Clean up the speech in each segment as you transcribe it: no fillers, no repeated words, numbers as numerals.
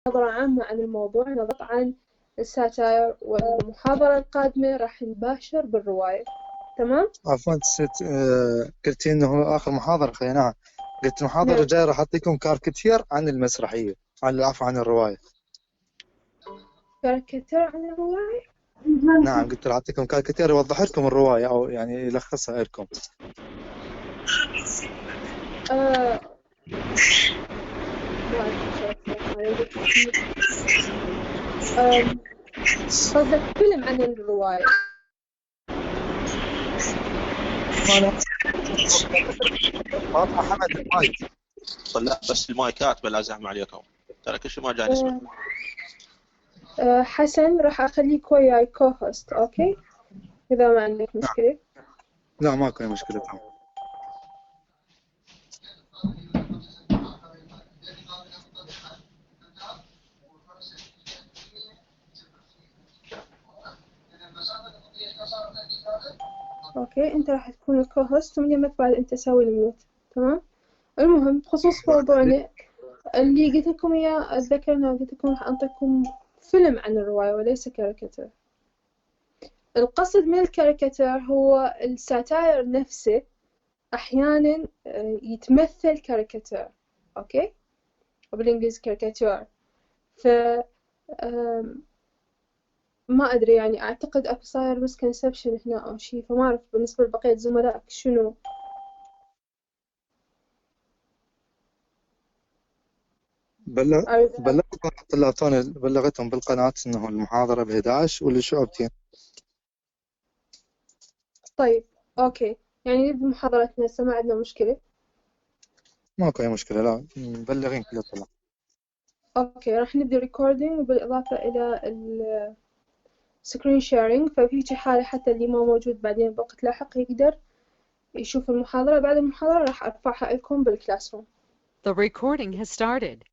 نظرة عامة عن الموضوع، نظرة عن الساتاير، والمحاضرة القادمة راح نباشر بالرواية. تمام؟ عفوا قلتي إنه آخر محاضرة نعم، قلت المحاضرة نعم. الجاية راح أعطيكم كاريكاتير عن المسرحية، عفوا عن الرواية. كاريكاتير عن الرواية؟ نعم، قلت راح أعطيكم كاريكاتير يوضح لكم الرواية أو يعني يلخصها لكم. قصدك فيلم عن الرواية؟ فاطمة حمد المايك. لا بس المايكات بلا زحمة عليكم، ترى كل شيء ما جاي نسمع. حسن راح أخليك وياي كوهوست، أوكي؟ إذا ما عندك مشكلة. لا ماكو أي مشكلة. تمام. أوكي، أنت راح تكون الكوهوست ومن يمك بعد أنت سوي الميوت. تمام؟ المهم بخصوص موضوعنا اللي قلت لكم إياه، أتذكر إنه قلت لكم راح أنطيكم فيلم عن الرواية وليس كاريكاتير. القصد من الكاريكاتير هو الساتاير نفسه أحيانا يتمثل كاريكاتير، أوكي؟ وبالإنجليزي كاريكاتير. ف ما أدري يعني، أعتقد أكو صاير مسكونسبشن هنا أو شي، فما أعرف بالنسبة لبقية زملائك شنو. بلغتهم بالقناة إنه المحاضرة ب11 واللي شو أبتين. طيب أوكي، يعني نبدأ محاضرتنا هسه، ما عندنا مشكلة. ماكو أي مشكلة، لا مبلغين كل الطلاب. أوكي، راح نبدأ ريكوردينج بالإضافة إلى السكرين شيرينج، ففي شي حالة حتى اللي ما موجود بعدين بوقت لاحق يقدر يشوف المحاضرة. بعد المحاضرة راح أرفعها لكم بالكلاس روم. The recording has started.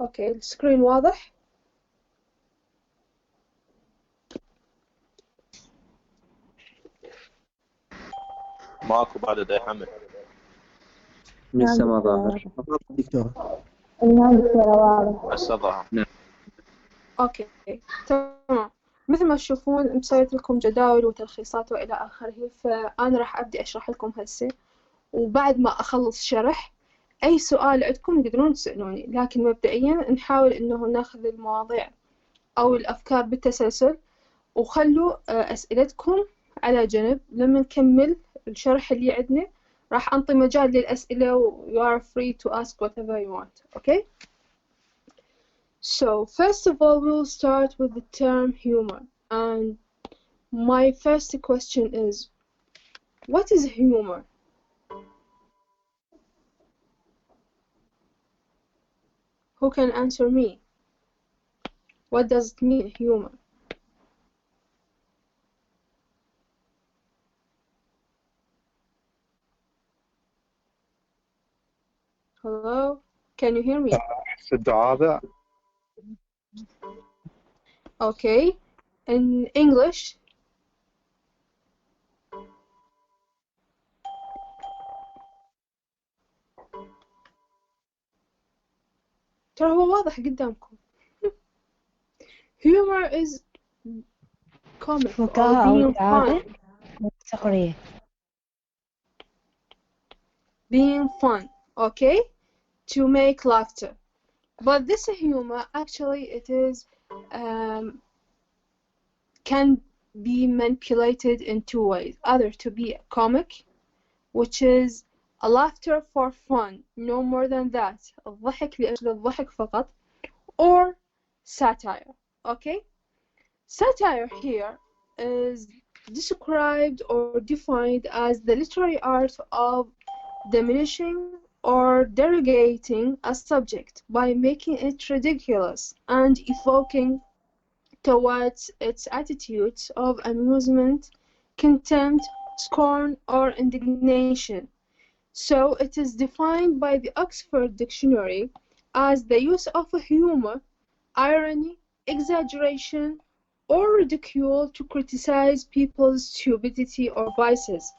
أوكي، السكرين واضح؟ ماكو بعد ده حمد. لسه ما ظاهر دكتور. هسه ظهر. أوكي تمام. مثل ما تشوفون مسويت لكم جداول وتلخيصات وإلى آخره، فأنا راح أبدأ أشرح لكم هسه، وبعد ما أخلص شرح أي سؤال عندكم تقدرون تسألوني، لكن مبدئيا نحاول إنه ناخذ المواضيع أو الأفكار بالتسلسل، وخلوا أسئلتكم على جنب. لما نكمل الشرح اللي عندنا راح أنطي مجال للأسئلة و you are free to ask whatever you want. Okay? So first of all, we'll start with the term humor, and my first question is, what is humor? Who can answer me? What does it mean, humor? Hello? Can you hear me? الدعابة. Okay. In English? ترى هو واضح قدامكم. Humor is comic or being fun. سخرية. Being fun, okay? To make laughter. But this humor, actually, it is can be manipulated in two ways. Either to be comic, which is a laughter for fun, no more than that. الضحك لأجل الضحك فقط. Or satire, okay? Satire here is described or defined as the literary art of diminishing or derogating a subject by making it ridiculous and evoking towards its attitudes of amusement, contempt, scorn, or indignation. So it is defined by the Oxford Dictionary as the use of humor, irony, exaggeration, or ridicule to criticize people's stupidity or vices,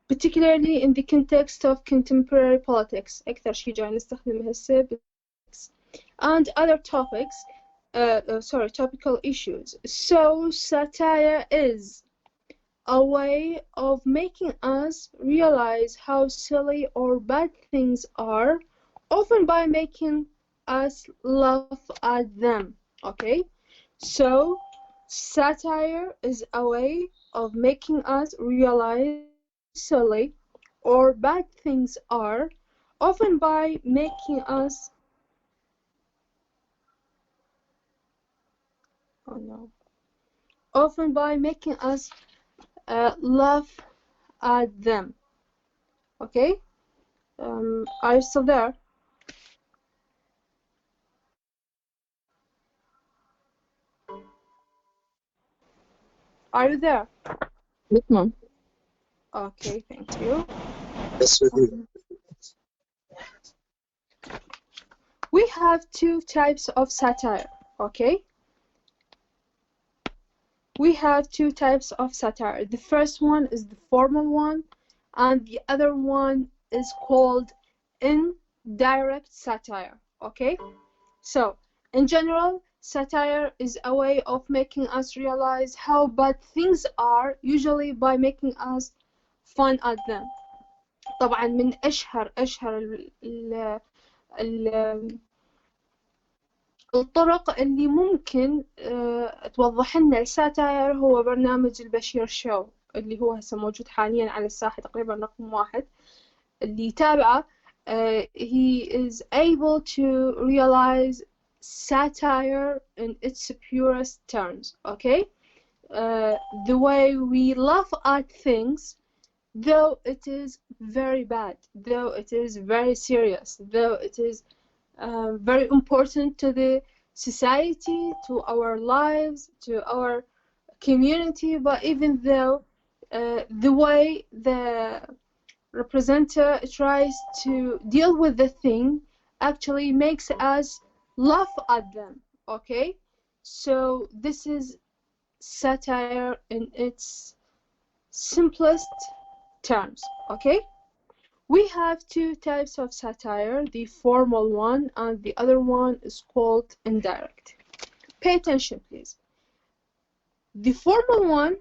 particularly in the context of contemporary politics. أكثر شيء جاي نستخدمه هسه and other topics, topical issues. So satire is a way of making us realize how silly or bad things are, often by making us laugh at them. Okay, so satire is a way of making us realize silly or bad things are, often by making us laugh at them. Okay, are you still there? Are you there? Yes, ma'am. Okay, thank you. Yes, we do. We have two types of satire. Okay, we have two types of satire. The first one is the formal one, and the other one is called indirect satire. Okay, so in general, satire is a way of making us realize how bad things are, usually by making us fun at them. طبعا من أشهر الطرق اللي ممكن توضح لنا الساتاير هو برنامج البشير شو، اللي هو هسه موجود حاليا على الساحة تقريبا رقم 1. اللي يتابعه he is able to realize satire in its purest terms. Okay, the way we laugh at things, though it is very bad, though it is very serious, though it is very important to the society, to our lives, to our community, but even though the way the representative tries to deal with the thing actually makes us laugh at them. Okay, so this is satire in its simplest terms. Okay, we have two types of satire, the formal one and the other one is called indirect. Pay attention, please. The formal one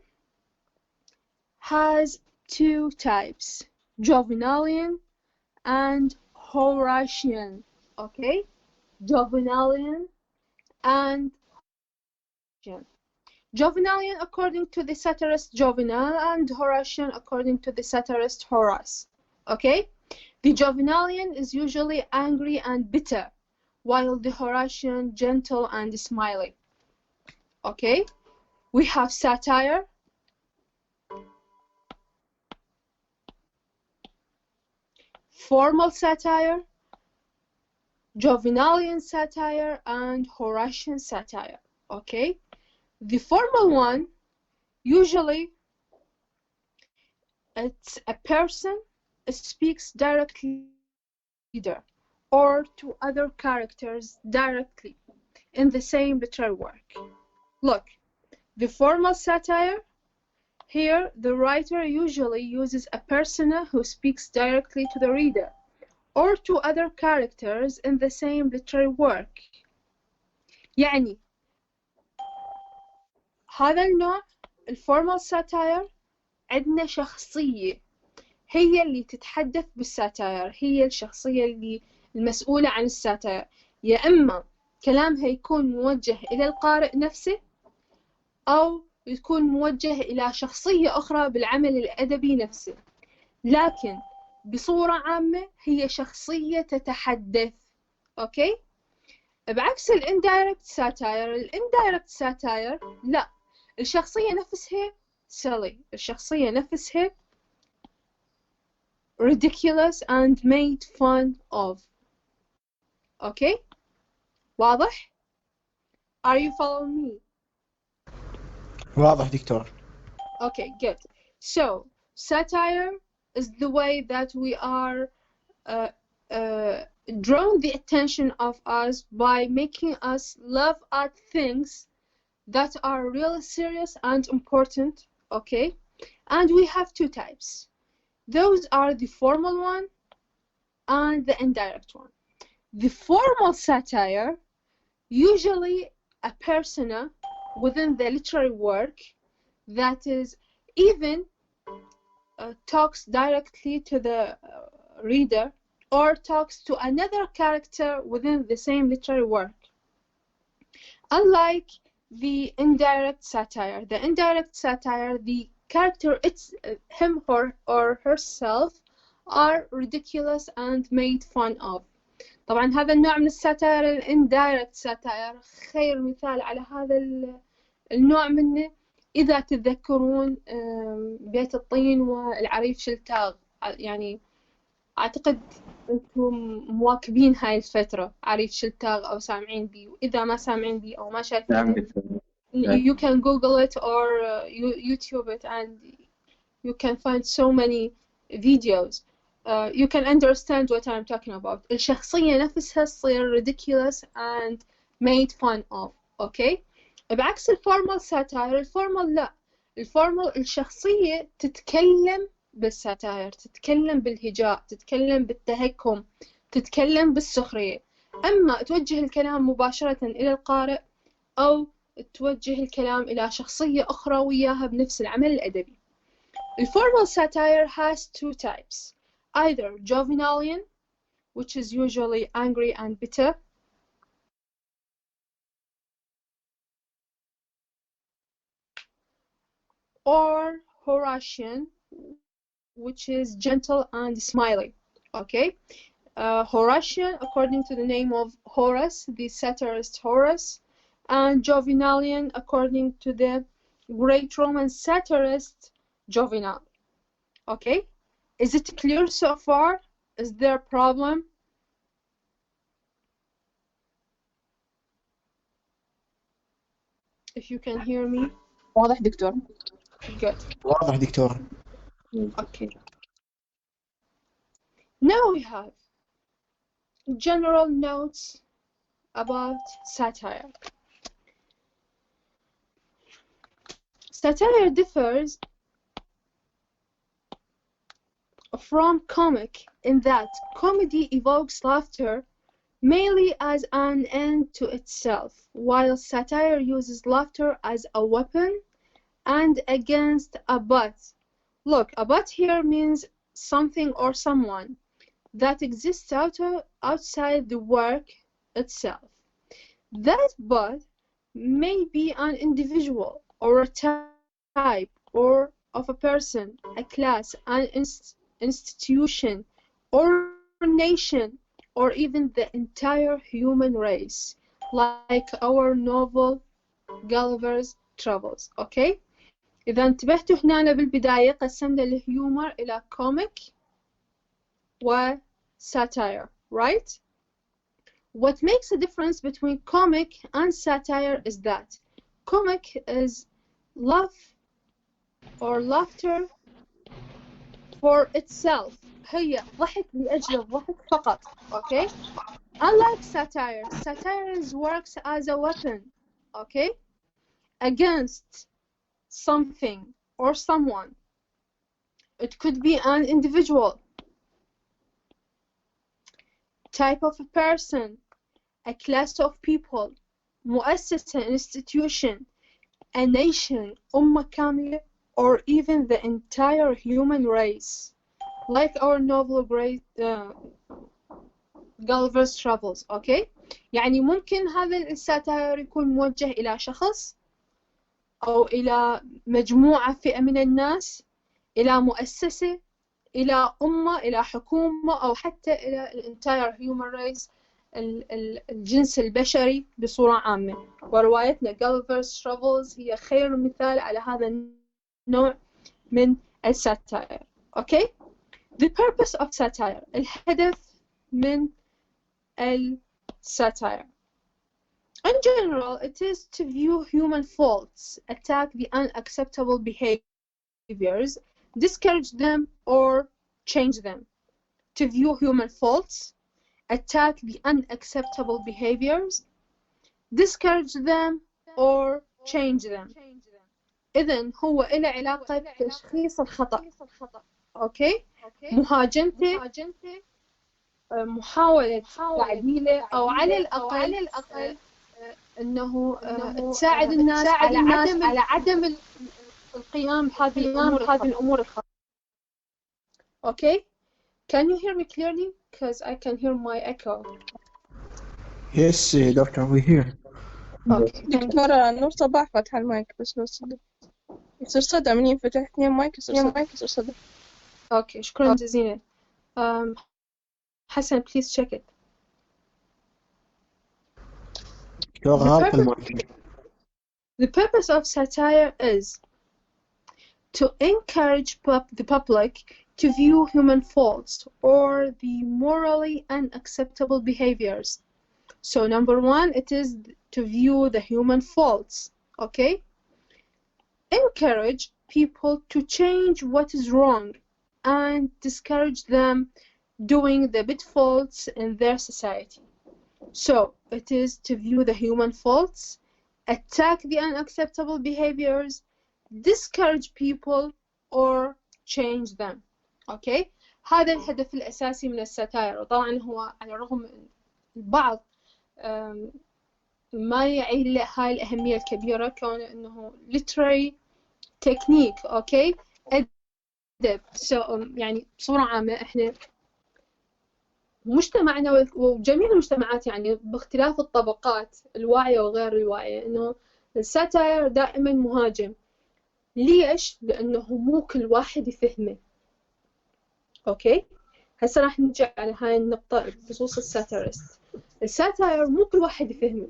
has two types, Juvenalian and Horatian. Okay, Juvenalian and Horatian. Juvenalian according to the satirist Juvenal, and Horatian according to the satirist Horace. Okay, the Juvenalian is usually angry and bitter, while the Horatian gentle and smiley. Okay, we have satire, formal satire, Juvenalian satire, and Horatian satire. Okay, the formal one, usually it's a person speaks directly to the reader or to other characters directly in the same literary work. Look, the formal satire, here the writer usually uses a persona who speaks directly to the reader or to other characters in the same literary work. يعني هذا النوع الفورمال ساتاير عندنا شخصية هي اللي تتحدث بالساتاير، هي الشخصية اللي المسؤولة عن الساتاير، يا إما كلامها يكون موجه إلى القارئ نفسه أو يكون موجه إلى شخصية أخرى بالعمل الأدبي نفسه، لكن بصورة عامة هي شخصية تتحدث. أوكي؟ بعكس الإندايركت ساتاير، الإندايركت ساتاير لا، الشخصية نفسها silly، الشخصية نفسها ridiculous and made fun of. Okay? واضح؟ Are you following me? واضح دكتور. Okay, good. So, satire is the way that we are drawn the attention of us by making us laugh at things that are really serious and important, okay? And we have two types. Those are the formal one and the indirect one. The formal satire, usually a persona within the literary work that is even talks directly to the reader or talks to another character within the same literary work. Unlike the indirect satire, the character, it's him or herself are ridiculous and made fun of. طبعا هذا النوع من الساتاير الانdirect ساتاير خير مثال على هذا النوع منه إذا تتذكرون بيت الطين والعريف شلتاغ. يعني أعتقد أنتم مواكبين هاي الفترة عريف شلتاغ أو سامعين بيه، وإذا ما سامعين بيه أو ما شايفين you can Google it or YouTube it and you can find so many videos. You can understand what I'm talking about. الشخصية نفسها تصير ridiculous and made fun of. Okay? بعكس الفورمال ساتاير، الفورمال لا، الفورمال الشخصية تتكلم بالساتاير، تتكلم بالهجاء، تتكلم بالتهكم، تتكلم بالسخرية. أما توجه الكلام مباشرة إلى القارئ أو توجه الكلام إلى شخصية أخرى وياها بنفس العمل الأدبي. الفورمال satire has two types, either Jovinalian, which is usually angry and bitter, or Horatian, which is gentle and smiley. Okay, Horatian according to the name of Horace, the satirist Horace, and Jovinalian according to the great Roman satirist Jovinal. Okay, is it clear so far? Is there a problem? If you can hear me. واضح دكتور. Good. واضح دكتور. Okay. Now we have general notes about satire. Satire differs from comic in that comedy evokes laughter mainly as an end to itself, while satire uses laughter as a weapon and against a butt. Look, a butt here means something or someone that exists outside the work itself. That butt may be an individual or a type or of a person, a class, an institution, or a nation, or even the entire human race, like our novel Gulliver's Travels. Okay? إذا انتبهتوا هنا بالبداية قسمنا الهيومر إلى كوميك و satire, right? What makes a difference between comic and satire is that comic is laugh or laughter for itself. هي ضحك لأجل الضحك فقط. Okay? Unlike satire, satire works as a weapon, okay? Against something or someone. It could be an individual, type of a person, a class of people, مؤسسة, institution, a nation, أمة كاملة, or even the entire human race, like our novel great Gulliver's Travels. okay? يعني ممكن هذا الساتاير يكون موجه إلى شخص أو إلى مجموعة فئة من الناس، إلى مؤسسة، إلى أمة، إلى حكومة، أو حتى إلى entire human race، الجنس البشري بصورة عامة. وروايتنا Gulliver's Travels هي خير مثال على هذا النوع من الساتاير. Okay? The purpose of satire. الهدف من الساتاير. In general, it is to view human faults, attack the unacceptable behaviors, discourage them, or change them. To view human faults, attack the unacceptable behaviors, discourage them or change them. إذن هو إله علاقة بتشخيص الخطأ. أوكي؟ مهاجمته، محاولة تعديله، أو على الأقل أنه تساعد الناس على عدم القيام بهذه الأمور الخاطئة. Okay? Can you hear me clearly? Because I can hear my echo. Yes, doctor, we hear. Okay. دكتورة نور صباح فتح المايك بس لو صدق يصير صدى منين فتح اثنين مايك يصير صدى. Okay, شكرا جزيلا. حسن, please check it. The purpose of satire is to encourage the public to view human faults or the morally unacceptable behaviors. So number one, it is to view the human faults, okay? Encourage people to change what is wrong and discourage them doing the bad faults in their society. So it is to view the human faults, attack the unacceptable behaviors, discourage people or change them. Okay? هذا الهدف الأساسي من الساتاير. وطبعا هو على الرغم من البعض ما يعي له هاي الأهمية الكبيرة كونه إنه literary technique. أوكي؟ أدب. يعني بصورة عامة إحنا مجتمعنا وجميع المجتمعات يعني باختلاف الطبقات الواعية وغير الواعية إنه الساتاير دائما مهاجم. ليش؟ لأنه مو كل واحد يفهمه. أوكي؟ هسه راح نجي على هاي النقطة بخصوص الساتيرست. الساتاير مو كل واحد يفهمه.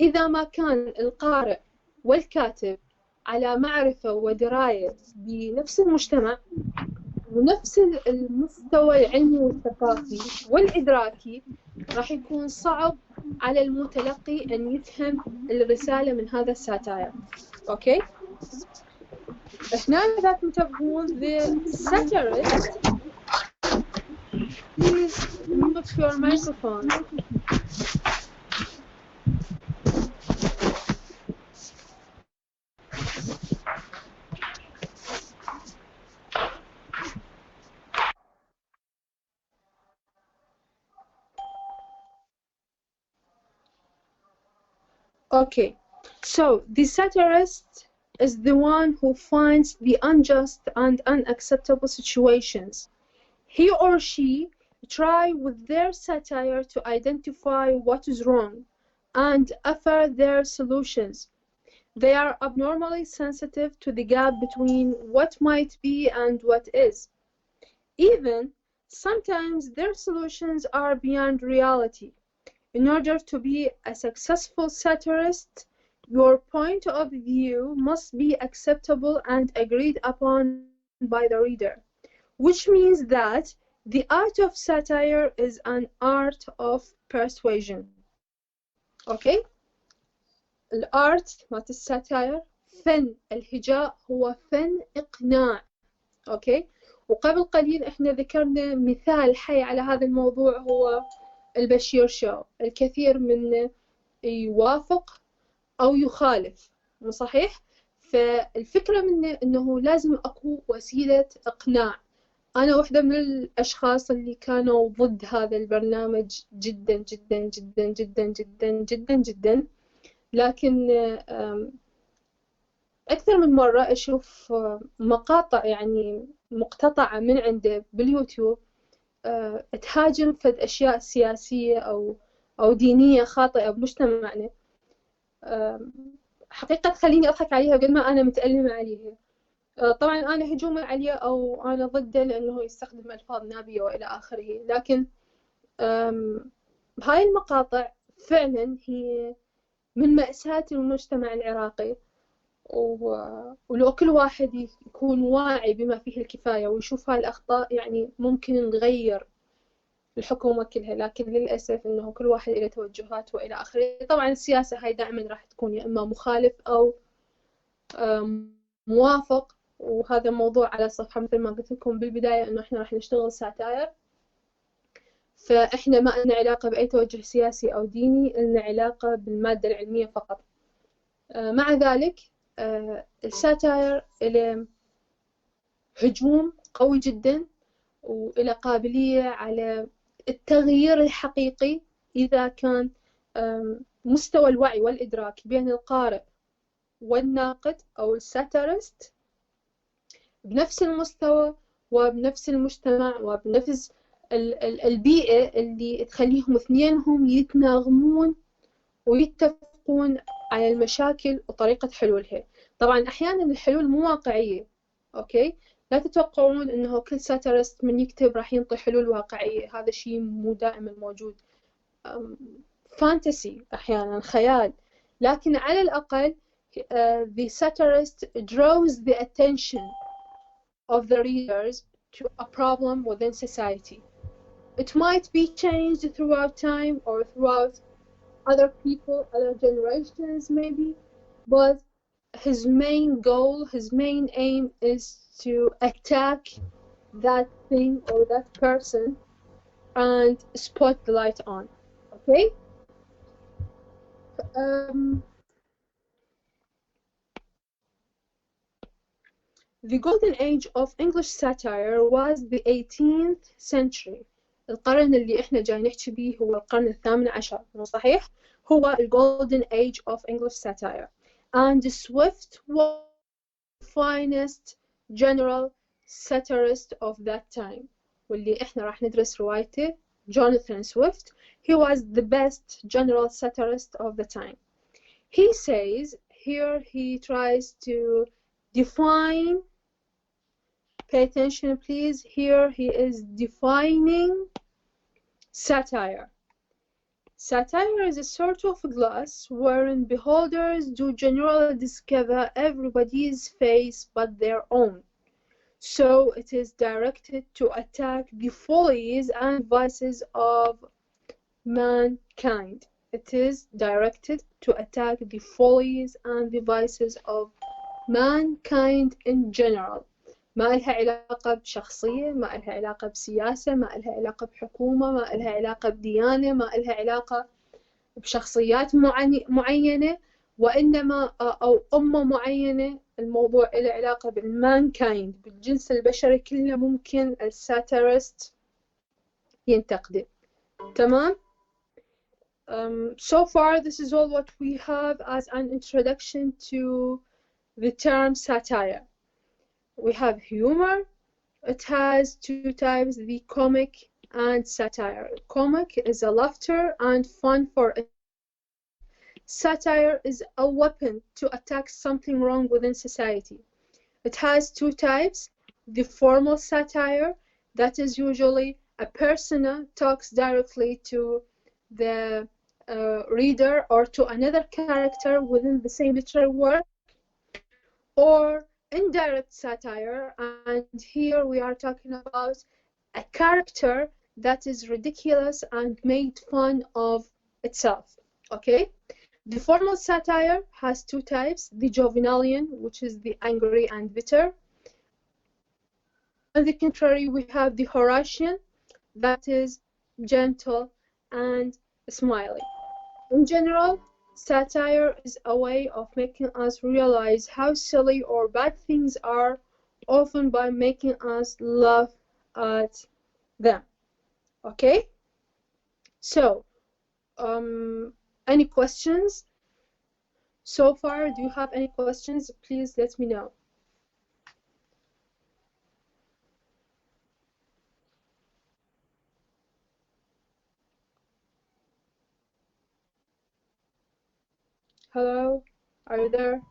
إذا ما كان القارئ والكاتب على معرفة ودراية بنفس المجتمع ونفس المستوى العلمي والثقافي والإدراكي، راح يكون صعب على المتلقي أن يفهم الرسالة من هذا الساتاير. أوكي؟ هنا إذا تنتبهون the satirist, please mute your microphone. Okay, so the satirist is the one who finds the unjust and unacceptable situations. He or she try with their satire to identify what is wrong and offer their solutions. They are abnormally sensitive to the gap between what might be and what is. Even sometimes their solutions are beyond reality. In order to be a successful satirist, your point of view must be acceptable and agreed upon by the reader, which means that the art of satire is an art of persuasion. Okay? الارت مالت الساتاير فن الهجاء هو فن إقناع. اوكي؟ وقبل قليل احنا ذكرنا مثال حي على هذا الموضوع هو البشير شو. الكثير من يوافق أو يخالف، مو صحيح؟ فالفكرة منه إنه لازم أكو وسيلة إقناع. أنا واحدة من الأشخاص اللي كانوا ضد هذا البرنامج جدا جدا جدا جدا جدا جدا جدا، لكن أكثر من مرة أشوف مقاطع يعني مقتطعة من عنده باليوتيوب تهاجم فد أشياء سياسية أو دينية خاطئة بمجتمعنا. حقيقة تخليني أضحك عليها قد ما أنا متألمة عليها. طبعا أنا هجومي عليه أو أنا ضده لأنه يستخدم ألفاظ نابية وإلى آخره، لكن هاي المقاطع فعلا هي من مأساة المجتمع العراقي. ولو كل واحد يكون واعي بما فيه الكفاية ويشوف هاي الأخطاء يعني ممكن نغير الحكومة كلها، لكن للأسف إنه كل واحد له توجهات وإلى آخره. طبعا السياسة هاي دائما راح تكون يا إما مخالف أو موافق، وهذا موضوع على صفحة مثل ما قلت لكم بالبداية إنه إحنا راح نشتغل ساتاير. فإحنا ما لنا علاقة بأي توجه سياسي أو ديني، لنا علاقة بالمادة العلمية فقط. مع ذلك الساتاير إلى هجوم قوي جدا وإلى قابلية على التغيير الحقيقي إذا كان مستوى الوعي والإدراك بين القارئ والناقد أو الساتيرست بنفس المستوى وبنفس المجتمع وبنفس البيئة اللي تخليهم اثنينهم يتناغمون ويتفقون على المشاكل وطريقة حلولها. طبعا أحيانا الحلول مو واقعية، أوكي؟ لا تتوقعون أنه كل ساتيرست من يكتب راح ينطي حلول واقعية، هذا شيء مو دائما موجود. فانتسي أحيانا، خيال. لكن على الأقل the satirist draws the attention of the readers to a problem within society. It might be changed throughout time or throughout other people, other generations maybe, but his main goal, his main aim is to attack that thing or that person and spot the light on. Okay? The golden age of English satire was the 18th century. القرن اللي احنا جاي نحكي بيه هو القرن الثامن عشر، مو صحيح؟ هو the golden age of English satire. And Swift was the finest general satirist of that time. واللي احنا راح ندرس روايته Jonathan Swift. He was the best general satirist of the time. He says, here he tries to define, pay attention please, here he is defining satire. Satire is a sort of glass wherein beholders do generally discover everybody's face but their own. So it is directed to attack the follies and vices of mankind. It is directed to attack the follies and the vices of mankind in general. ما لها علاقة بشخصية، ما لها علاقة بسياسة، ما لها علاقة بحكومة، ما لها علاقة بديانة، ما لها علاقة بشخصيات معينة، وإنما أو أمة معينة. الموضوع له علاقة بالمانكايند، بالجنس البشري كله ممكن الساتيرست ينتقده. تمام؟ So far this is all what we have as an introduction to the term satire. We have humor. It has two types, the comic and satire. Comic is a laughter and fun for it. Satire is a weapon to attack something wrong within society. It has two types, the formal satire, that is usually a persona talks directly to the reader or to another character within the same literary work, or indirect satire, and here we are talking about a character that is ridiculous and made fun of itself. Okay? The formal satire has two types, the Jovialian, which is the angry and bitter. On the contrary, we have the Horatian, that is gentle and smiley. In general, satire is a way of making us realize how silly or bad things are, often by making us laugh at them. Okay? So, any questions so far? Do you have any questions? Please let me know. Hello? Are you there?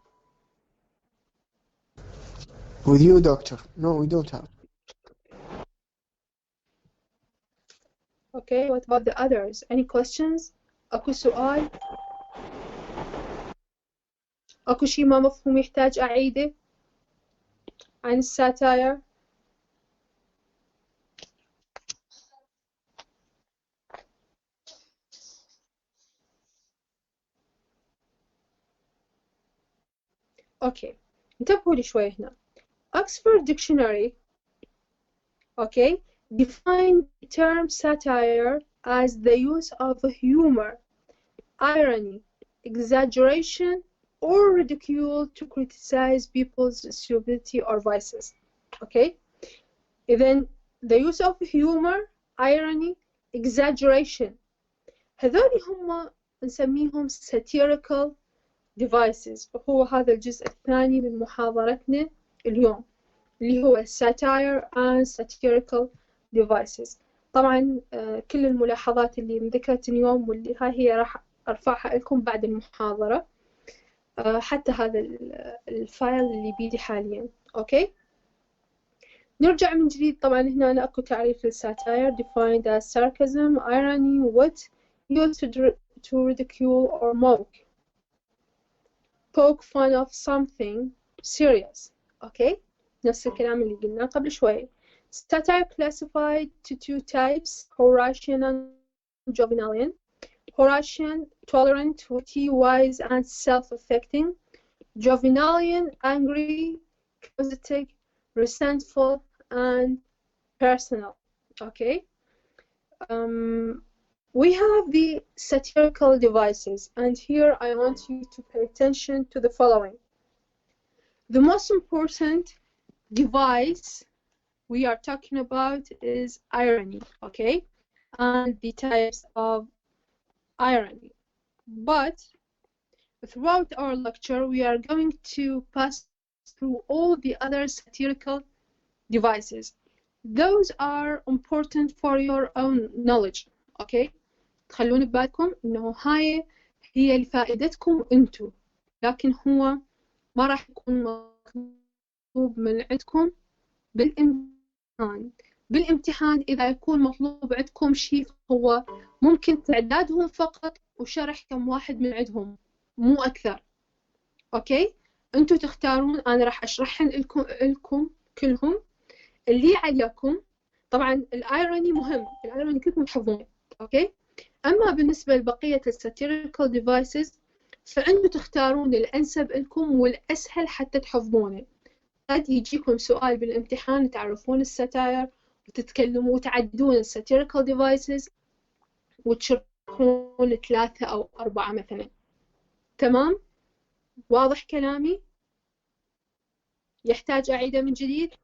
With you, doctor. No, we don't have. Okay, what about the others? Any questions? أكو سؤال؟ أكو شيء ما مفهوم يحتاج أعيده عن الساتاير؟ أوكي، انتبهوا لي شوي هنا. Oxford Dictionary, okay, define the term satire as the use of humor, irony, exaggeration, or ridicule to criticize people's stupidity or vices. Okay? Then the use of humor, irony, exaggeration. هذول هم نسميهم satirical devices. وهو هذا الجزء الثاني من محاضرتنا اليوم اللي هو satire and satirical devices. طبعا كل الملاحظات اللي ذكرت اليوم واللي هي راح أرفعها لكم بعد المحاضرة، حتى هذا الفايل اللي بيدي حاليا. أوكي، نرجع من جديد. طبعا هنا أكو تعريف للساتire defined as sarcasm, irony, wit used to ridicule or poke fun of something serious. أوكي، نفس الكلام اللي قلناه قبل شوي. Satire classified to two types, Horatian and Jovinalian. Horatian, tolerant, witty, wise, and self-affecting. Jovinalian, angry, causative, resentful, and personal. Okay. We have the satirical devices, and here I want you to pay attention to the following. The most important device we are talking about is irony, okay, and the types of irony. But throughout our lecture, we are going to pass through all the other satirical devices. Those are important for your own knowledge, okay. تخلون ببالكم إنه هاي هي لفائدتكم أنتو، لكن هو ما راح يكون مطلوب من عندكم بالامتحان إذا يكون مطلوب عندكم شيء هو ممكن تعدادهم فقط وشرح كم واحد من عندهم، مو أكثر. أوكي، أنتوا تختارون، أنا راح أشرحهم لكم كلهم اللي عليكم. طبعا الآيروني مهم، الآيروني كلكم تحفظونه. أوكي، أما بالنسبة لبقية الساتيريكال ديفايسز فأنتوا تختارون الأنسب لكم والأسهل حتى تحفظونه. قد يجيكم سؤال بالامتحان تعرفون الساتاير وتتكلموا وتعدون الساتيريكال ديفايسز وتشرحون 3 أو 4 مثلا. تمام؟ واضح كلامي؟ يحتاج أعيده من جديد؟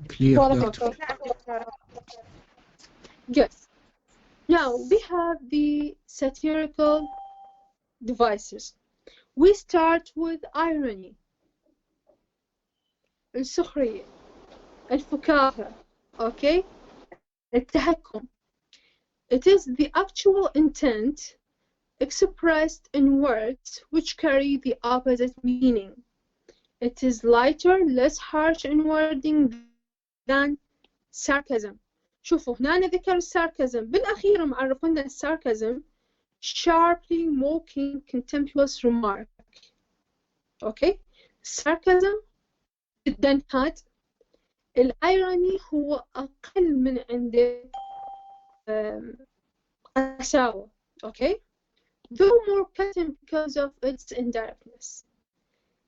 Clear, doctor. Yes. Now we have the satirical devices. We start with irony. السخرية، الفكاهة، okay? التهكم. It is the actual intent expressed in words which carry the opposite meaning. It is lighter, less harsh in wording than sarcasm. شوفوا هنا ذكر الساركازم، بالأخير معرفونا الساركازم sharply mocking contemptuous remark. okay. sarcasm جدا حاد. الايروني هو أقل من عنده قساوة. okay. though more cutting because of its indirectness.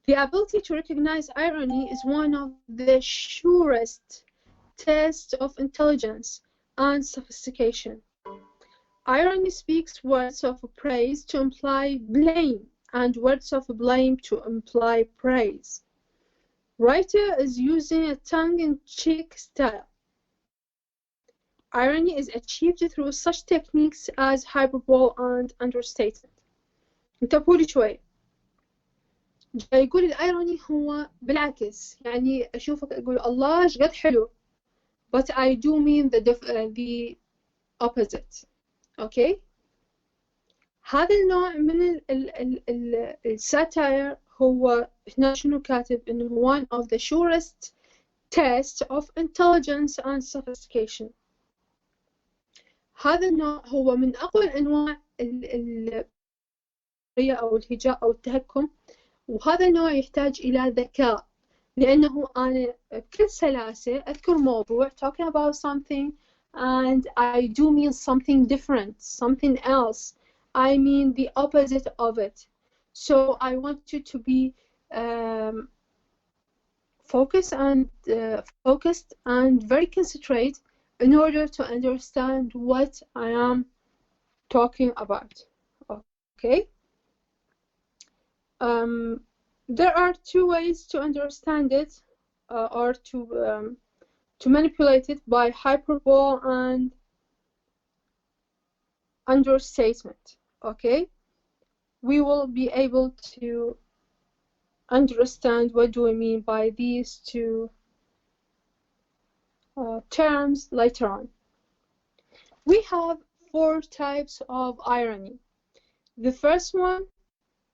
The ability to recognize irony is one of the surest tests of intelligence and sophistication. Irony speaks words of praise to imply blame and words of blame to imply praise. Writer is using a tongue-in-cheek style. Irony is achieved through such techniques as hyperbole and understatement. انتبهوا لي شوي. جاي يقول الايروني هو بالعكس، يعني اشوفك اقول الله ايش قد حلو. But I do mean the opposite. Okay. هذا النوع من الساتاير هو هنا شنو كاتب إنه one of the surest tests of intelligence and sophistication. هذا النوع هو من أقوى أنواع أو الهجاء أو التهكم، وهذا النوع يحتاج إلى ذكاء، لأنه أنا بكل سلاسة أذكر موضوع talking about something and I do mean something different, something else. I mean the opposite of it. So I want you to be focused and very concentrate in order to understand what I am talking about. Okay. There are two ways to understand it, or to manipulate it, by hyperbole and understatement. Okay, we will be able to understand what do we mean by these two terms later on. We have 4 types of irony. The first one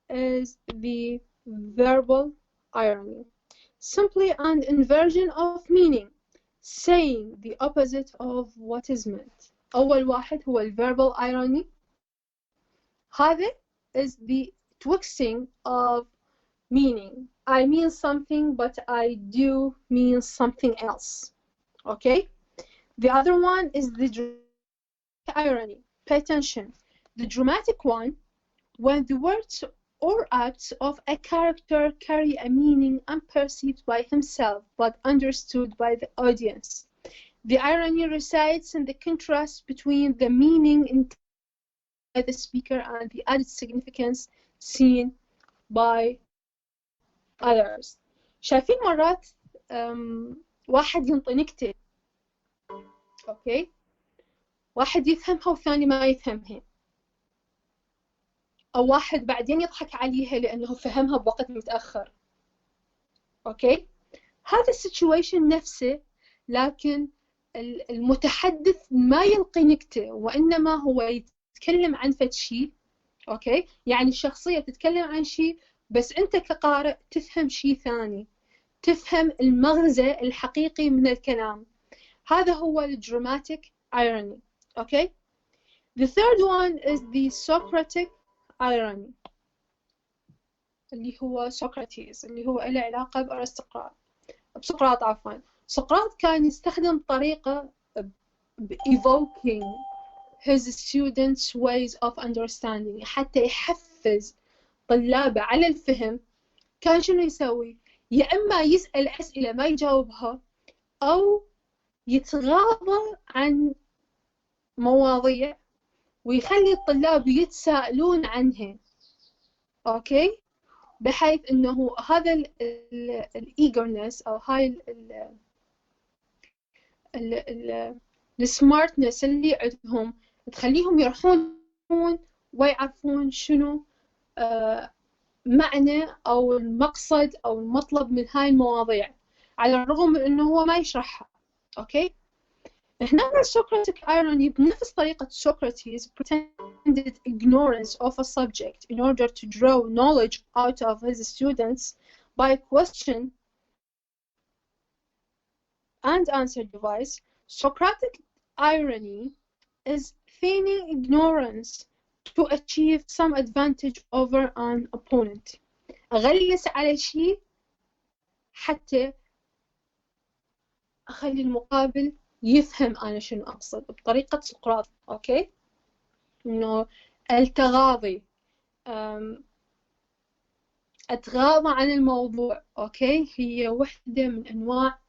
is the verbal irony, simply an inversion of meaning, saying the opposite of what is meant. أول واحد هو verbal irony. هذا is the twisting of meaning. I mean something, but I do mean something else. Okay? The other one is the dramatic irony. Pay attention. The dramatic one, when the words or acts of a character carry a meaning unperceived by himself but understood by the audience. The irony resides in the contrast between the meaning intended by the speaker and the added significance seen by others. شايفين مرات واحد ينطي نكتة، اوكي، واحد يفهمها والثاني ما يفهمها، أو واحد بعدين يضحك عليها لأنه فهمها بوقت متأخر. أوكي؟ هذا السيتويشن نفسه، لكن المتحدث ما يلقي نكتة، وإنما هو يتكلم عن فد شيء. أوكي؟ يعني الشخصية تتكلم عن شيء، بس أنت كقارئ تفهم شيء ثاني، تفهم المغزى الحقيقي من الكلام. هذا هو الدراماتيك irony. أوكي؟ The third one is the Socratic Irony، اللي هو سقراطيس، اللي هو له علاقة بسقراط عفوا. سقراط كان يستخدم طريقة evoking his students' ways of understanding حتى يحفز طلابه على الفهم. كان شنو يسوي؟ يا إما يسأل أسئلة ما يجاوبها، أو يتغاضى عن مواضيع ويخلي الطلاب يتساءلون عنها. أوكي؟ بحيث إنه هذا الإيجرنس أو هاي السمارتنس اللي عندهم تخليهم يروحون ويعرفون شنو معنى أو المقصد أو المطلب من هاي المواضيع، على الرغم من إنه هو ما يشرحها. أوكي؟ هنا السوكراتيك irony بنفس طريقة Socrates pretended ignorance of a subject in order to draw knowledge out of his students by question and answer device. Socratic irony is feigning ignorance to achieve some advantage over an opponent. أغلس على شيء حتى أخلي المقابل يفهم أنا شنو أقصد بطريقة سقراط. أوكي؟ إنه التغاضي، أتغاضى عن الموضوع. أوكي؟ هي وحدة من أنواع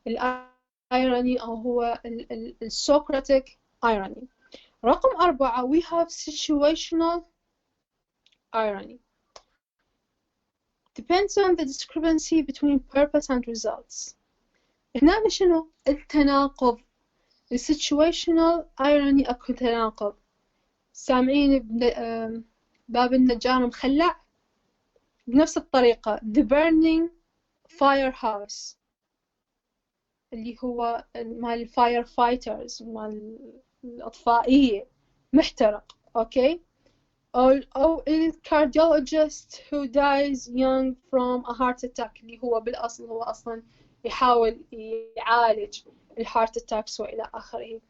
الإيروني أو هو السوكراتيك irony. رقم 4 we have situational irony. Depends on the discrepancy between purpose and results. هنا شنو؟ التناقض. السيتويشنال ايروني اكو تناقض. سامعين باب النجار مخلع؟ بنفس الطريقة the burning firehouse اللي هو مال الفاير فايترز، مال الأطفائية، محترق. أوكي؟ أو الكارديولوجيست who dies young from a heart attack اللي هو بالأصل هو أصلا يحاول يعالج الهارت اتاكس وإلى آخره.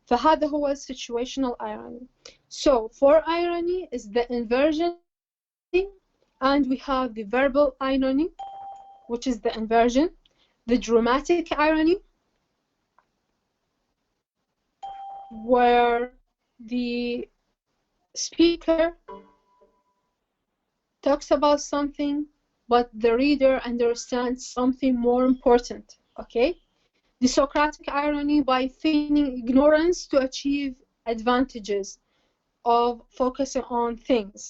فهذا هو situational irony. So for irony is the inversion, and we have the verbal irony, which is the inversion, the dramatic irony, where the speaker talks about something but the reader understands something more important, okay? The Socratic irony by feigning ignorance to achieve advantages of focusing on things.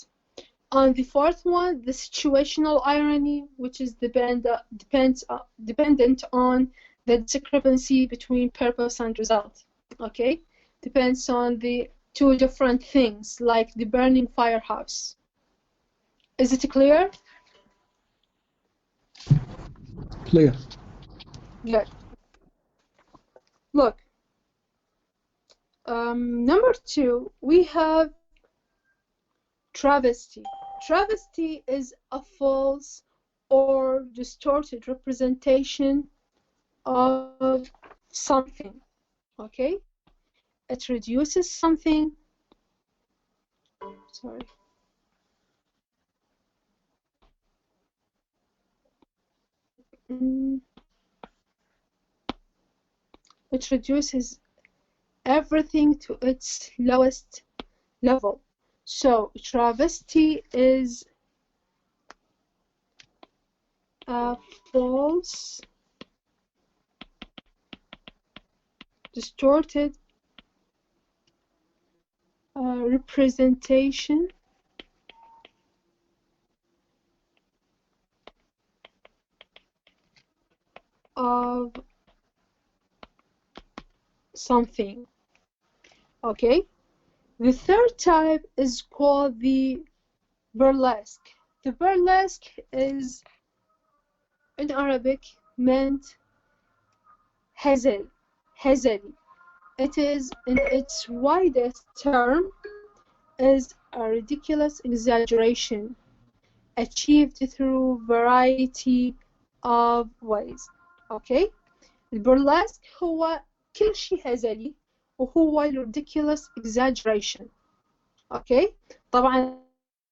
On the fourth one, the situational irony, which is dependent on the discrepancy between purpose and result, okay? Depends on the two different things, like the burning firehouse. Is it clear? Clear. Good. Look, number two, we have travesty. Travesty is a false or distorted representation of something, okay? It reduces something, sorry. It reduces everything to its lowest level. So travesty is a false, distorted representation of something, okay? The third type is called the burlesque. The burlesque is, in Arabic, meant hazal, hazali. It is, in its widest term, is a ridiculous exaggeration achieved through variety of ways. Okay? البرلاسك هو كل شيء هزلي وهو ridiculous exaggeration. Okay? طبعا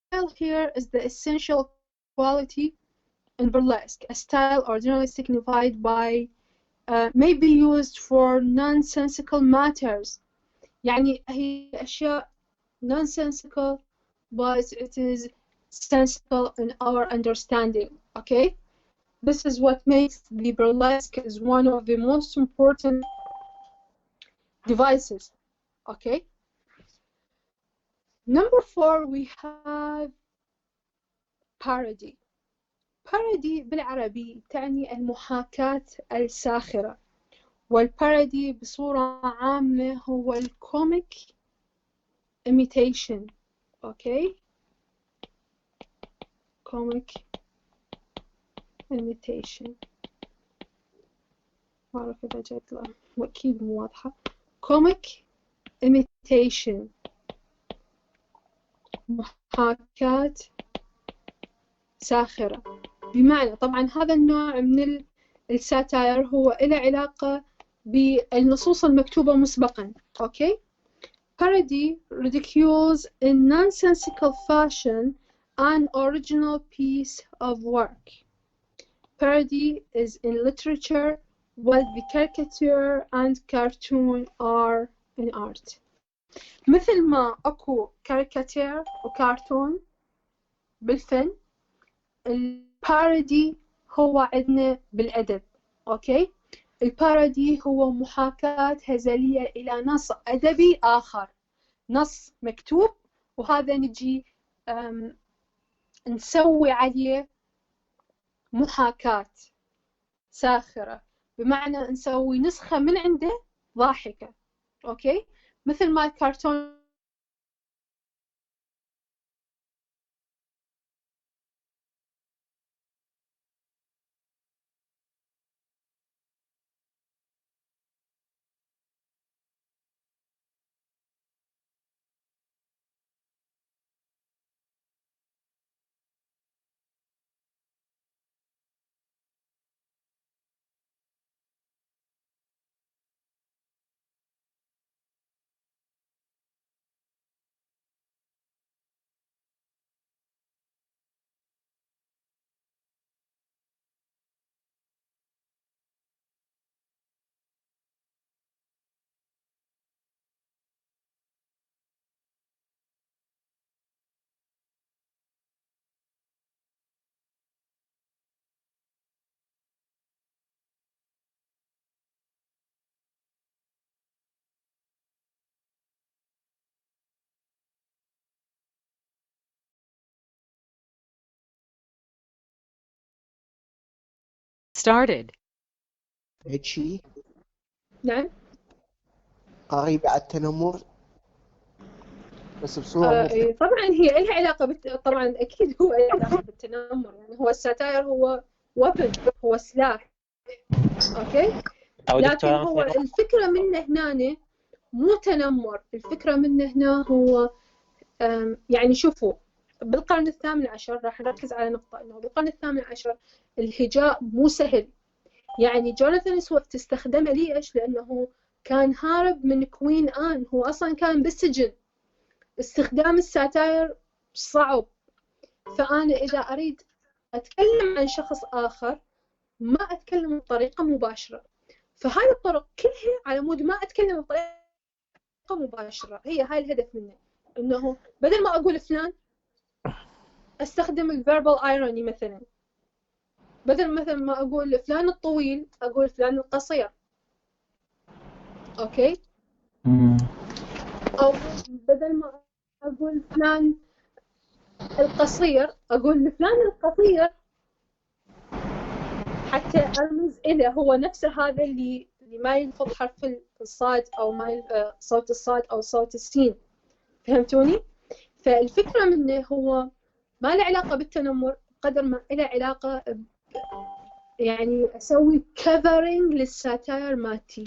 style here is the essential quality in burlesque. A style ordinarily signified by may be used for nonsensical matters. يعني هي أشياء nonsensical but it is sensical in our understanding. Okay? This is what makes the burlesque is one of the most important devices. Okay? Number 4, we have parody. parody بالعربي تعني المحاكاة الساخرة، والبارودي بصورة عامة هو الكوميك imitation. Okay? comic imitation. ما أعرف إذا جات له أكيد مو واضحة. comic imitation محاكاة ساخرة. بمعنى طبعا هذا النوع من الساتاير هو له علاقة بالنصوص المكتوبة مسبقا. Okay? Parody ridicules in nonsensical fashion an original piece of work. Parody is in literature what the caricature and cartoon are in art. مثل ما أكو caricature وكارتون بالفن، البارودي هو عندنا بالأدب. أوكي؟ البارودي هو محاكاة هزلية إلى نص أدبي آخر، نص مكتوب، وهذا نجي نسوي عليه محاكاة ساخرة، بمعنى نسوي نسخة من عنده ضاحكة. أوكي؟ مثل ما الكرتون started. هيك شيء نعم. قريبة على التنمر بس بصورة مختلفة. طبعا هي لها علاقة طبعا أكيد هو له علاقة بالتنمر، يعني هو الساتاير هو weapon، هو سلاح. أوكي. لكن هو الفكرة منه هنا مو تنمر، الفكرة منه هنا هو يعني شوفوا بالقرن الثامن عشر، راح نركز على نقطة إنه بالقرن الثامن عشر الهجاء مو سهل. يعني جوناثان سويفت استخدمه ليش؟ لأنه كان هارب من كوين آن، هو أصلا كان بالسجن. استخدام الساتاير صعب، فأنا إذا أريد أتكلم عن شخص آخر ما أتكلم بطريقة مباشرة، فهاي الطرق كلها على مود ما أتكلم بطريقة مباشرة. هي هاي الهدف منه، إنه بدل ما أقول فلان أستخدم الverbal irony مثلا، بدل مثلا ما أقول فلان الطويل أقول فلان القصير. أوكي. أو بدل ما أقول فلان القصير أقول لفلان القصير حتى أرمز إليه هو نفسه هذا اللي ما يلفظ حرف الصاد أو ما صوت الصاد أو صوت السين. فهمتوني؟ فالفكرة منه هو ما له علاقة بالتنمر قدر ما له علاقة يعني أسوي covering للساتاير مالتي،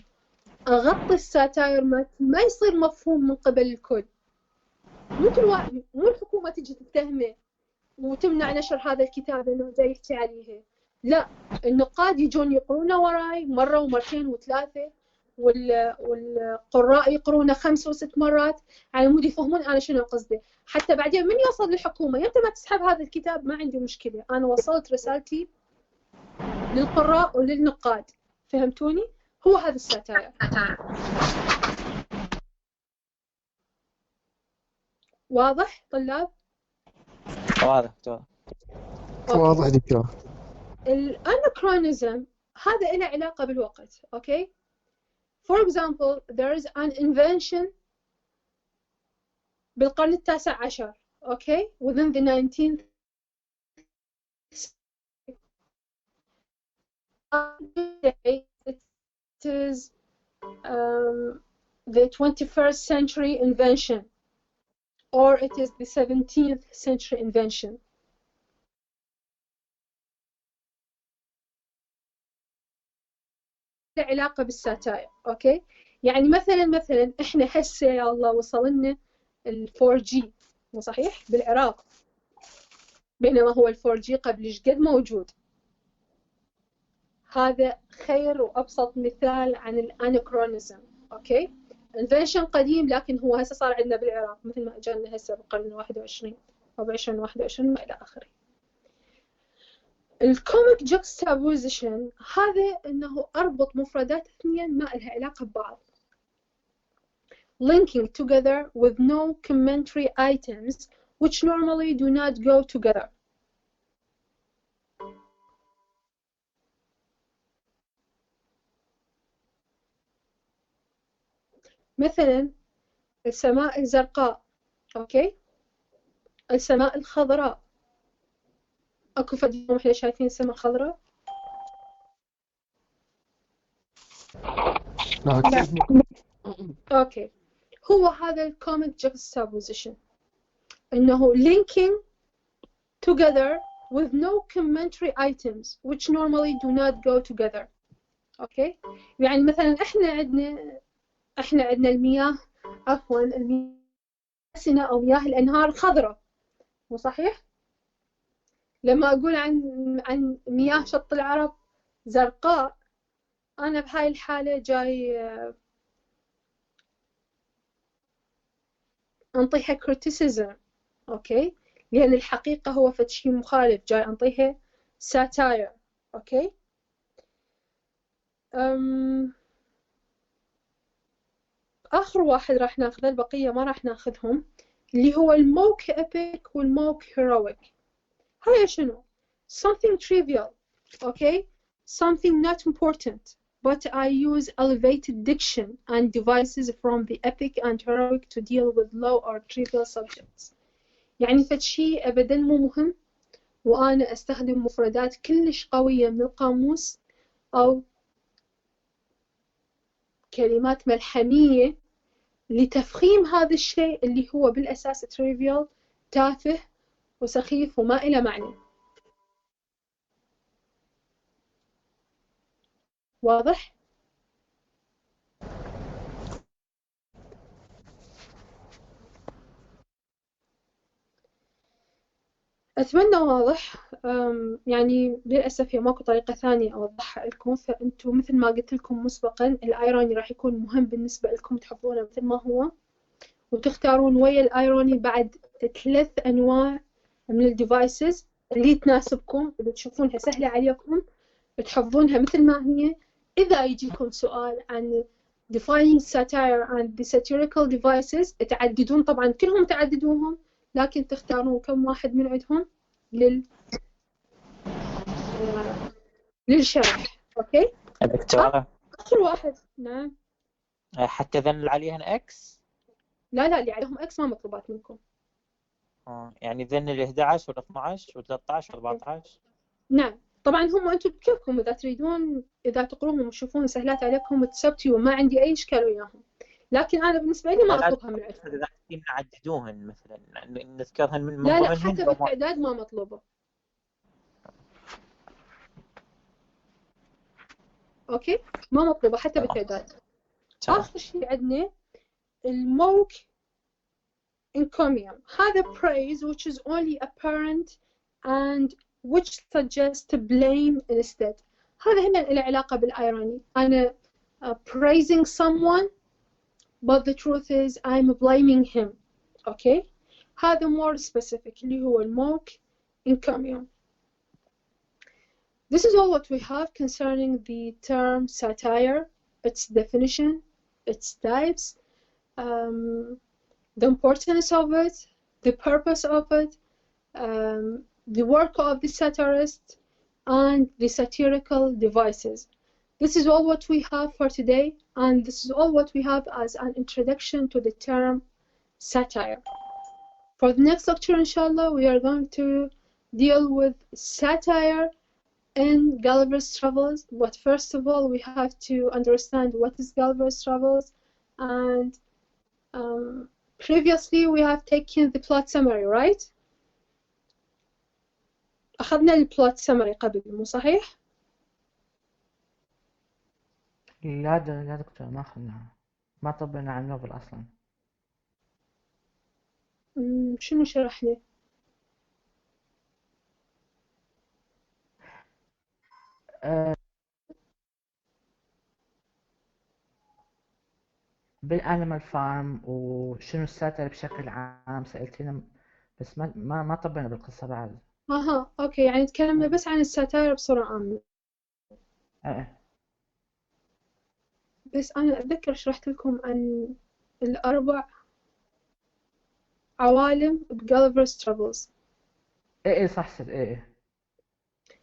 أغطي الساتاير مالتي ما يصير مفهوم من قبل الكل. مو الحكومة تجي تتهمه وتمنع نشر هذا الكتاب لأنه جاي يحكي عليه، لا، النقاد يجون يقرونه وراي مرة ومرتين وثلاثة، والقراء يقرونه 5 و6 مرات على مود يفهمون أنا شنو قصدي. حتى بعدين من يوصل للحكومة يمتى ما تسحب هذا الكتاب ما عندي مشكلة، أنا وصلت رسالتي للقراء وللنقاد. فهمتوني؟ هو هذا الساتاير. واضح طلاب؟ واضح. واضح دكتور. الانكرونيزم هذا له علاقة بالوقت. اوكي. For example, there is an invention بالقرن التاسع عشر. Okay, within the 19th century. It is the 21st century invention, or it is the 17th century invention. له علاقة بالساتاير. اوكي. يعني مثلا احنا هسه يا الله وصل لنا ال 4G مو صحيح بالعراق، بينما هو ال 4G قبل ايش قد موجود. هذا خير وابسط مثال عن الانكرونيزم. اوكي. انفنشن قديم لكن هو هسه صار عندنا بالعراق مثل ما اجانا هسه بالقرن 21 او ب 2021 ما الى اخره. الكوميك juxtaposition هذا انه اربط مفردات اثنين ما لها علاقه ببعض. Linking together with no commentary items which normally do not go together. مثلا السماء الزرقاء. اوكي. السماء الخضراء. اكو فد يوم احنا شايفين السماء خضراء؟ اوكي. هو هذا الكوميك juxtaposition انه linking together with no commentary items which normally do not go together. اوكي. يعني مثلا احنا عندنا المياه، عفوا المياه او مياه الانهار خضراء مو صحيح؟ لما اقول عن مياه شط العرب زرقاء انا بهاي الحالة جاي انطيها criticism. اوكي. لان الحقيقة هو فد شيء مخالف، جاي انطيها satire. اوكي. آخر واحد راح ناخذه، البقية ما راح ناخذهم، اللي هو الموك epic والموك heroic. هاي شنو؟ something trivial. okay, something not important, but I use elevated diction and devices from the epic and heroic to deal with low or trivial subjects. يعني فد شيء أبدا مو مهم وأنا أستخدم مفردات كلش قوية من القاموس أو كلمات ملحمية لتفخيم هذا الشيء اللي هو بالأساس trivial، تافه وسخيف وما إلى معنى. واضح؟ أتمنى واضح. يعني للأسف هي ماكو طريقة ثانية أوضحها لكم، فأنتوا مثل ما قلت لكم مسبقا الآيروني راح يكون مهم بالنسبة لكم تحفظونه مثل ما هو، وتختارون ويا الآيروني بعد 3 أنواع من الديفايسز اللي تناسبكم، اللي تشوفونها سهلة عليكم تحفظونها مثل ما هي. إذا يجيكم سؤال عن defining satire and the satirical devices تعددون، طبعا كلهم تعددوهم، لكن تختارون كم واحد من عندهم للشرح. أوكي؟ دكتورة آخر واحد. نعم. حتى ذن اللي عليهن اكس؟ لا اللي عليهم اكس ما مطلوبات منكم. يعني ذن ال 11 وال 12 وال 13 وال 14. نعم طبعا هم انتم بكيفكم، اذا تريدون اذا تقروهم وتشوفون سهلات عليكم تثبتوا وما عندي اي اشكال وياهم، لكن انا بالنسبه لي ما اطلبها من عندكم. اذا قاعدين نعددوهن مثلا نذكرهن من لا ضمنهن. حتى بالتعداد ما مطلوبه. اوكي ما مطلوبه حتى بالتعداد. اخر شيء عندنا الموك encomium. هذا praise which is only apparent and which suggests blame instead. هذا هنا له علاقة بالإيروني. أنا praising someone but the truth is I'm blaming him. Okay. هذا more specific اللي هو الموك encomium. This is all what we have concerning the term satire, its definition, its types, the importance of it, the purpose of it, the work of the satirist, and the satirical devices. This is all what we have for today, and this is all what we have as an introduction to the term satire. For the next lecture, inshallah, we are going to deal with satire in Gulliver's Travels. But first of all, we have to understand what is Gulliver's Travels, and previously we have taken the plot summary, right? أخذنا البلوت summary قبل مو صحيح؟ لا دكتور ما أخذناها، ما طبقنا على النوفل أصلا. شنو شرحنا؟ بالأنيمال فارم وشنو الساتر بشكل عام سألتنا، بس ما طبقنا بالقصة بعد. أوكي، يعني تكلمنا بس عن الساتاير بصورة عامة. بس أنا أتذكر شرحت لكم عن ال4 عوالم بGulliver's Travels. إيه صح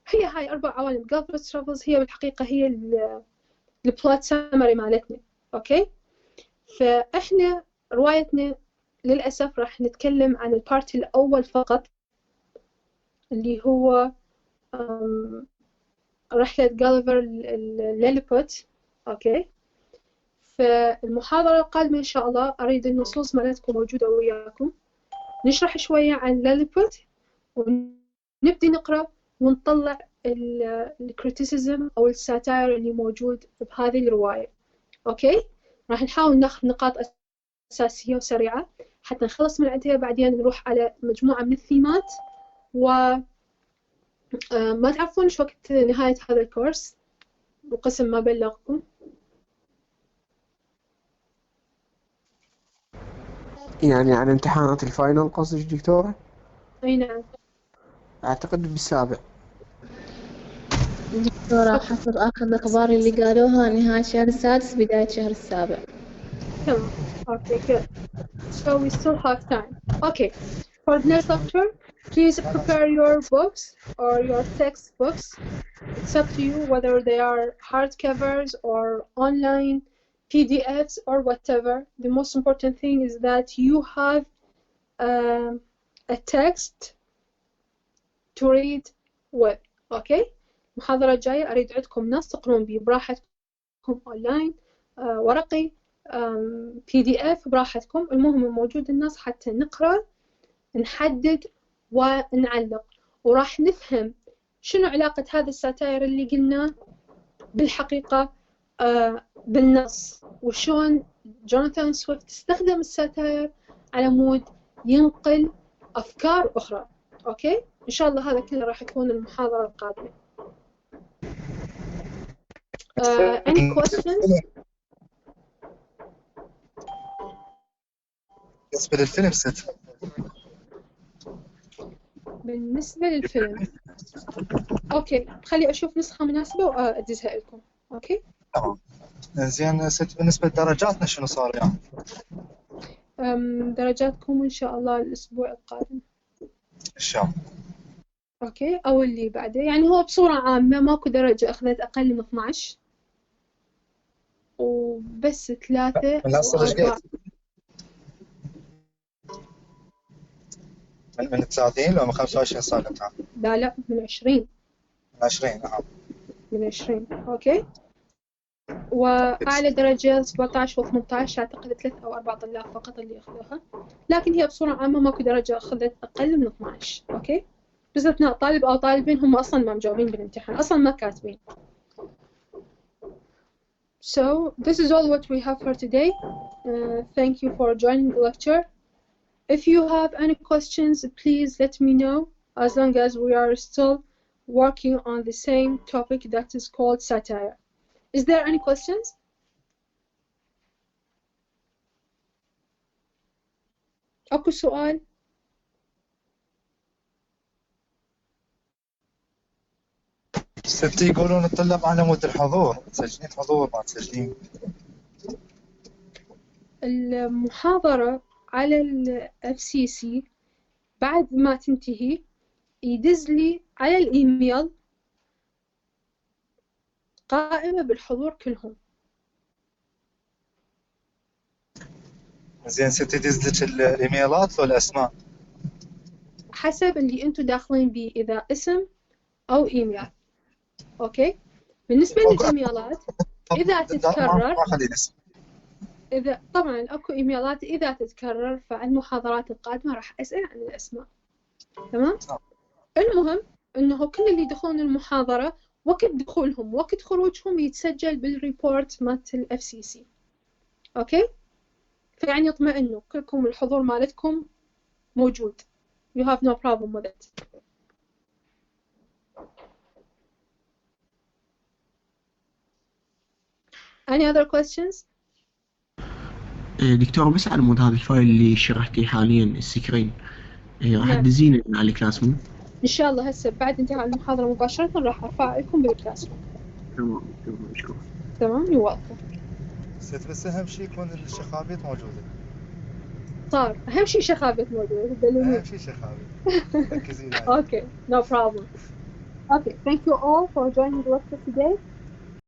هي هاي 4 عوالم Gulliver's Travels هي بالحقيقة هي البلوت سامري مالتنا. أوكي، فإحنا روايتنا للأسف راح نتكلم عن البارت الأول فقط اللي هو رحلة جاليفر لليليبوت. أوكي، فالمحاضرة القادمة إن شاء الله أريد النصوص مالتكم موجودة وياكم، نشرح شوية عن ليليبوت ونبدي نقرأ ونطلع الكريتيسيزم أو الساتاير اللي موجود بهذه الرواية. أوكي، راح نحاول ناخذ نقاط أساسية وسريعة حتى نخلص من عندها، بعدين نروح على مجموعة من الثيمات. وما تعرفون إيش وقت نهاية هذا الكورس وقسم ما بلغكم؟ يعني عن امتحانات الفاينل قصدك دكتورة؟ أي نعم. أعتقد بالسابع. دكتورة حسب آخر الأخبار اللي قالوها نهاية الشهر السادس بداية الشهر السابع. تمام. Okay, good. So we still have time. Okay. For the next lecture, please prepare your books or your textbooks. It's up to you whether they are hardcovers or online PDFs or whatever. The most important thing is that you have a text to read with. Okay? المحاضرة الجاية أريد عندكم نص تقرون بيه براحتكم، أونلاين، ورقي، PDF براحتكم. المهم موجود النص حتى نقرأ، نحدد ونعلق، وراح نفهم شنو علاقة هذا الساتاير اللي قلناه بالحقيقة بالنص، وشون جوناثان سويفت استخدم الساتاير على مود ينقل أفكار أخرى. أوكي، إن شاء الله هذا كله راح يكون المحاضرة القادمة. Any questions؟ بالنسبة للفيلم ست. بالنسبة للفيلم أوكي، خلي أشوف نسخة مناسبة وأدزها لكم. أوكي تمام. زين ست، بالنسبة لدرجاتنا شنو صار يعني؟ درجاتكم إن شاء الله الأسبوع القادم إن شاء الله. أوكي، أو اللي بعده. يعني هو بصورة عامة ماكو درجة أخذت أقل من 12، وبس 3 من أصل إيش و4. قد؟ من 30 لو من 25 صار الامتحان؟ لا من 20. من 20 نعم. من 20 أوكي. وأعلى درجة 17 و18، أعتقد 3 أو 4 طلاب فقط اللي أخذوها، لكن هي بصورة عامة ماكو درجة أخذت أقل من 12. أوكي، باستثناء طالب أو طالبين هم أصلاً ما مجاوبين بالامتحان، أصلاً ما كاتبين. So this is all what we have for today. Thank you for joining the lecture. If you have any questions, please let me know, as long as we are still working on the same topic that is called satire. Is there any questions? أكو سؤال؟ ست يقولون الطلاب على مود الحضور، مسجلين حضور ما تسجلين. المحاضرة على ال FCC بعد ما تنتهي يدز لي على الإيميل قائمة بالحضور كلهم. زين ست، يدز لك الايميلات والاسماء حسب اللي انتو داخلين بيه، إذا اسم أو إيميل. أوكي، بالنسبة للإيميلات إذا تتكرر، ما خلينا اسم. إذا طبعا أكو إيميلات إذا تتكرر فالمحاضرات القادمة راح أسأل عن الأسماء. تمام؟ المهم إنه كل اللي يدخلون المحاضرة وقت دخولهم وقت خروجهم يتسجل بالريبورت مالت ال FCC. أوكي؟ فيعني اطمئنوا كلكم الحضور مالتكم موجود. You have no problem with it. Any other questions? دكتور، بس على مود هذا الفايل اللي شرحتيه حاليا السكرين، راح نعم. تدزينه على الكلاس روم؟ إن شاء الله هسه بعد انتهاء المحاضرة مباشرة راح أرفع لكم بالكلاس روم. تمام مشكور. تمام، you're welcome. ست بس أهم شيء يكون الشخابيط موجودة. صار أهم شيء شخابيط موجودة. أهم شيء شخابيط. ركزين عليه. Okay, no problem. Okay, thank you all for joining the lecture today.